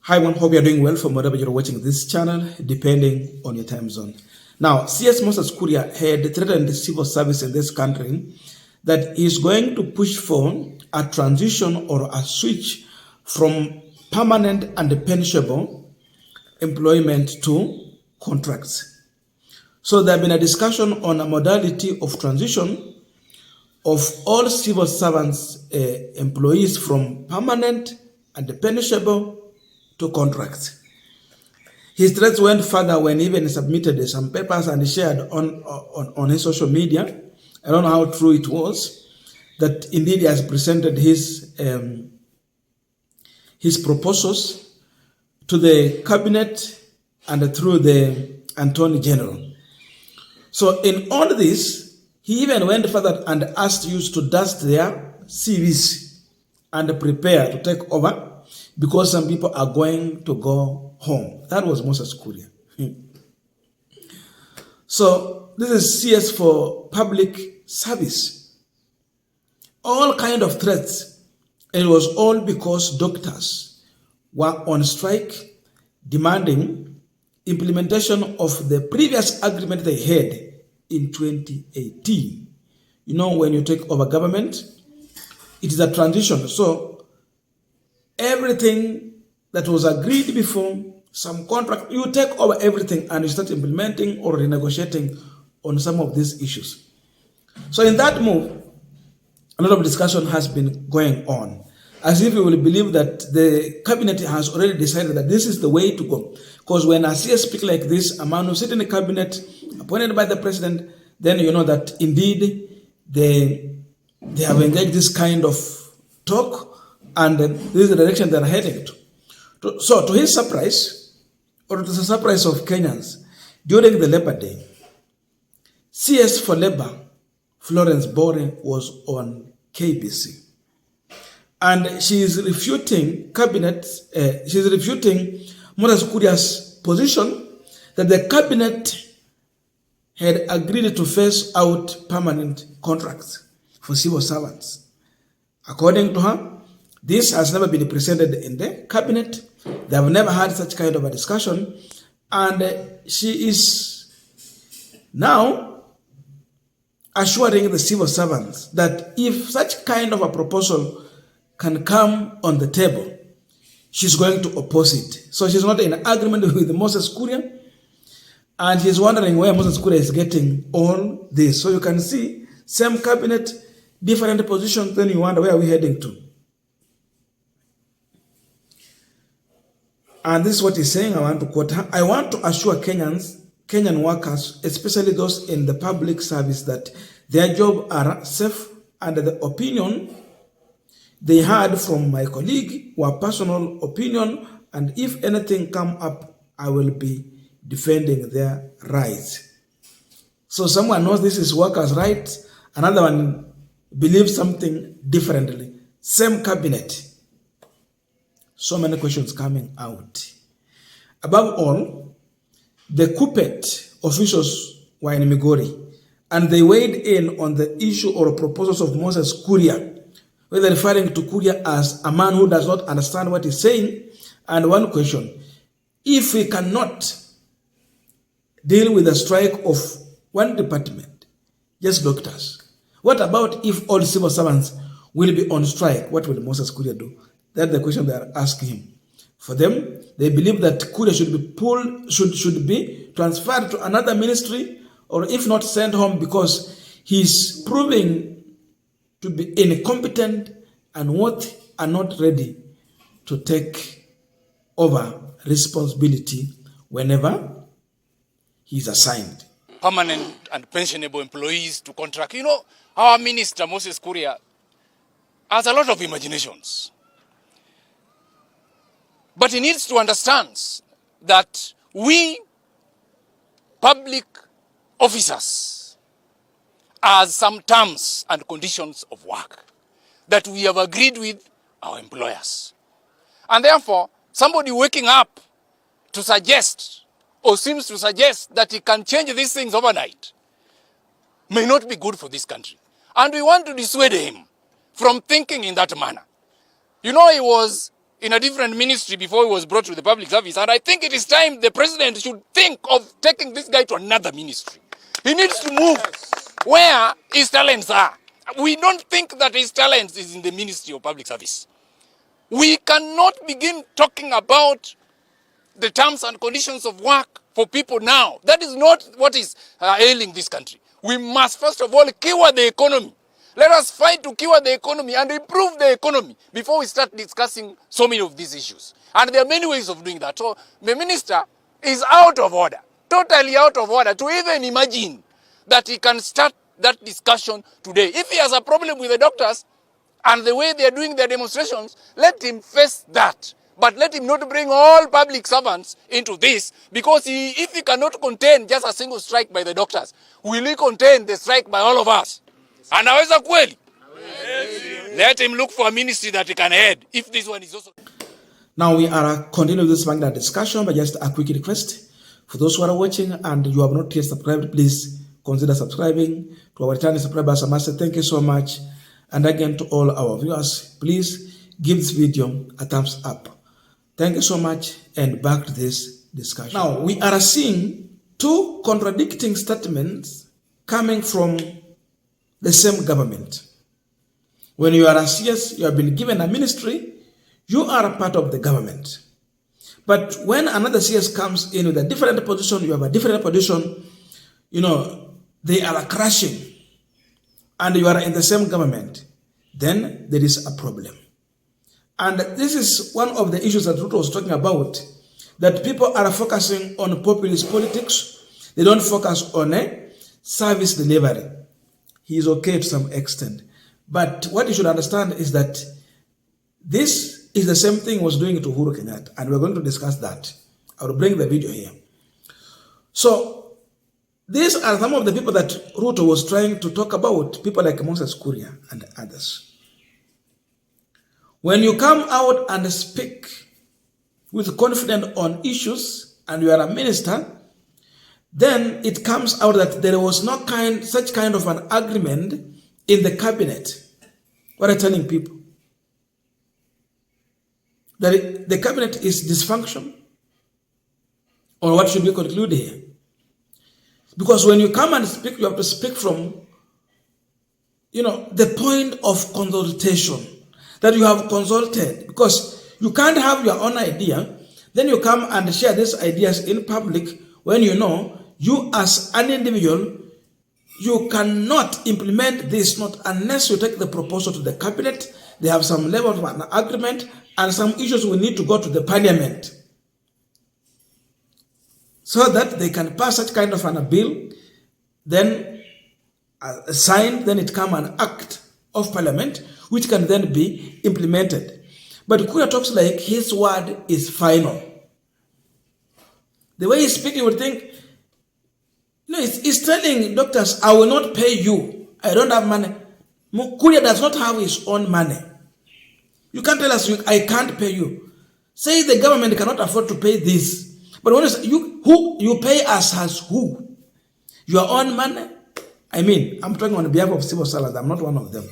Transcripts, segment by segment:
Hi, everyone. Hope you're doing well from wherever you're watching this channel, depending on your time zone. Now, CS Moses Kuria had threatened civil service in this country that he's going to push for a transition or a switch from permanent and pensionable employment to contracts. So there has been a discussion on a modality of transition of all civil servants, employees from permanent and pensionable to contracts. His threats went further when he even submitted some papers and shared on his social media. I don't know how true it was, that indeed he has presented his proposals to the cabinet and through the Attorney General. So in all this, he even went further and asked youth to dust their CVs and prepare to take over, because some people are going to go home. That was Moses Kuria. So this is CS for public service. All kind of threats. It was all because doctors were on strike demanding implementation of the previous agreement they had in 2018. You know, when you take over government, it is a transition. So everything that was agreed before, some contract, you take over everything and you start implementing or renegotiating on some of these issues. So in that move, a lot of discussion has been going on, as if you will believe that the cabinet has already decided that this is the way to go. Because when a CS speak like this, a man who sit in the cabinet, appointed by the president, then you know that indeed they have engaged this kind of talk, and this is the direction they're heading to. So to his surprise, or to the surprise of Kenyans, during the Labor Day, CS for Labor, Florence was on KBC. And she is refuting she's refuting Moses Kuria's position that the cabinet had agreed to phase out permanent contracts for civil servants. According to her, this has never been presented in the cabinet. They have never had such kind of a discussion. And she is now assuring the civil servants that if such kind of a proposal can come on the table, she's going to oppose it. So she's not in agreement with Moses Kuria. And she's wondering where Moses Kuria is getting all this. So you can see, same cabinet, different positions, then you wonder where are we heading to. And this is what he's saying. I want to quote her. I want to assure Kenyan workers, especially those in the public service, that their jobs are safe, and the opinion they heard from my colleague were personal opinion, and if anything come up, I will be defending their rights. So someone knows this is workers' rights, another one believes something differently. Same cabinet. So many questions coming out. Above all, the Kuppet officials were in Migori, and they weighed in on the issue or proposals of Moses Kuria, whether referring to Kuria as a man who does not understand what he's saying. And one question, if we cannot deal with the strike of one department, just doctors, what about if all civil servants will be on strike? What will Moses Kuria do? That's the question they are asking him. For them, they believe that Kuria should be pulled, should be transferred to another ministry, or if not sent home, because he's proving to be incompetent and what are not ready to take over responsibility whenever he's assigned. Permanent and pensionable employees to contract. You know, our minister, Moses Kuria, has a lot of imaginations. But he needs to understand that we, public officers, have some terms and conditions of work that we have agreed with our employers. And therefore, somebody waking up to suggest or seems to suggest that he can change these things overnight may not be good for this country. And we want to dissuade him from thinking in that manner. You know, he was in a different ministry before he was brought to the public service. And I think it is time the president should think of taking this guy to another ministry. He needs to move where his talents are. We don't think that his talents is in the Ministry of Public Service. We cannot begin talking about the terms and conditions of work for people now. That is not what is ailing this country. We must first of all cure the economy. Let us fight to cure the economy and improve the economy before we start discussing so many of these issues. And there are many ways of doing that. So the minister is out of order, totally out of order to even imagine that he can start that discussion today. If he has a problem with the doctors and the way they are doing their demonstrations, let him face that. But let him not bring all public servants into this, because if he cannot contain just a single strike by the doctors, will he contain the strike by all of us? Anaweza kweli? Let him look for a ministry that he can head, if this one is also... Now we are continuing this Magna discussion, but just a quick request. For those who are watching and you have not yet subscribed, please consider subscribing. To our returning subscribers, I must say thank you so much. And again, to all our viewers, please give this video a thumbs up. Thank you so much, and back to this discussion. Now, we are seeing two contradicting statements coming from the same government. When you are a CS, you have been given a ministry, you are a part of the government. But when another CS comes in with a different position, you have a different position, they are crashing, and you are in the same government, then there is a problem. And this is one of the issues that Ruto was talking about, that people are focusing on populist politics. They don't focus on a service delivery. He is okay to some extent. But what you should understand is that this is the same thing he was doing to Uhuru Kenyatta, and we're going to discuss that. I will bring the video here. So, these are some of the people that Ruto was trying to talk about, people like Moses Kuria and others. When you come out and speak with confidence on issues, and you are a minister, then it comes out that there was no such kind of an agreement in the cabinet. What are you telling people? That the cabinet is dysfunction? Or what should we conclude here? Because when you come and speak, you have to speak from, the point of consultation, that you have consulted. Because you can't have your own idea, then you come and share these ideas in public when you as an individual, you cannot implement this, not unless you take the proposal to the cabinet. They have some level of an agreement, and some issues will need to go to the parliament, so that they can pass such kind of a bill, then signed, then it come an act of parliament, which can then be implemented. But Kuria talks like his word is final. The way he's speaking, you would think, he's telling doctors, I will not pay you. I don't have money. Kuria does not have his own money. You can't tell us, I can't pay you. Say the government cannot afford to pay this. But when you pay us as who? Your own money? I mean, I'm talking on behalf of civil servants. I'm not one of them.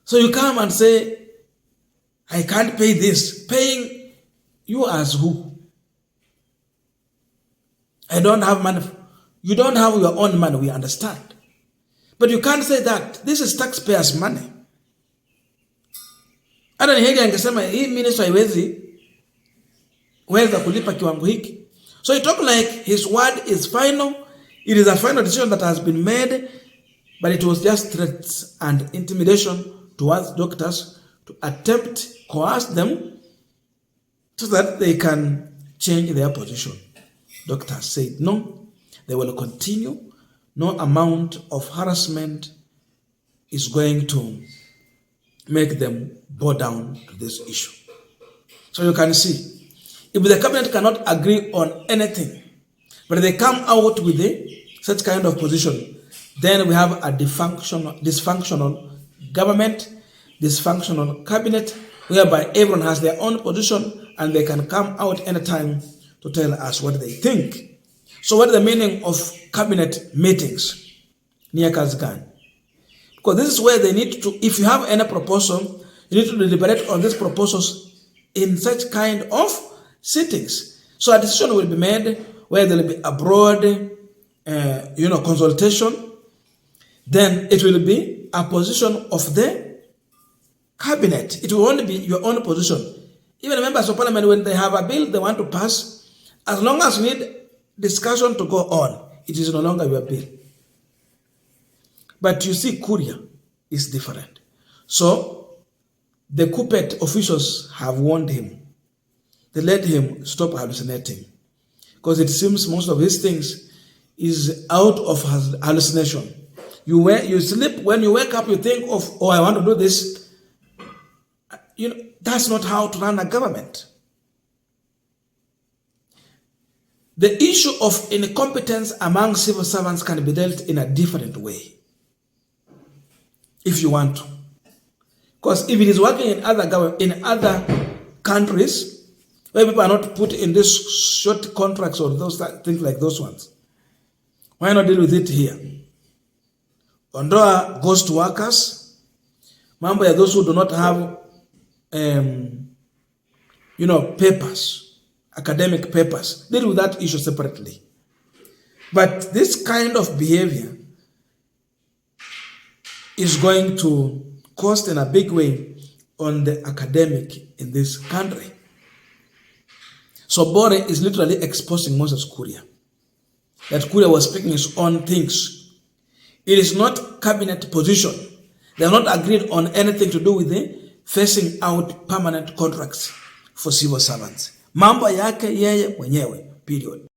So you come and say, I can't pay this. Paying you as who? I don't have money. You don't have your own money, we understand. But you can't say that. This is taxpayers' money. Hata Nihege angesema hii minister haiwezi weza kulipa kiwango hiki. So he talked like his word is final. It is a final decision that has been made, but it was just threats and intimidation towards doctors to attempt coerce them so that they can change their position. Doctors said no, they will continue. No amount of harassment is going to make them bow down to this issue. So you can see, if the cabinet cannot agree on anything, but they come out with such kind of position, then we have a dysfunctional government, dysfunctional cabinet, whereby everyone has their own position and they can come out anytime to tell us what they think. So what is the meaning of cabinet meetings? Near Kazgan. Because this is where they need to, if you have any proposal, You need to deliberate on these proposals in such kind of sittings. So a decision will be made where there will be a broad, consultation. Then it will be a position of the cabinet. It will only be your own position. Even members of parliament, when they have a bill they want to pass, as long as we need discussion to go on, it is no longer your bill. But you see, Kuria is different. So the Kuppet officials have warned him. They let him stop hallucinating, because it seems most of these things is out of hallucination. You sleep, when you wake up, you think of, oh, I want to do this. That's not how to run a government. The issue of incompetence among civil servants can be dealt in a different way, if you want to. Because if it is working in other countries, where people are not put in these short contracts or those things like those ones, why not deal with it here? Ondoa ghost workers, mambo ya those who do not have papers, academic papers. Deal with that issue separately. But this kind of behavior is going to cost in a big way on the academic in this country. So Bore is literally exposing Moses Kuria, that Kuria was speaking his own things. It is not cabinet position. They have not agreed on anything to do with the phasing out permanent contracts for civil servants. Mambo yake yeye mwenyewe, period.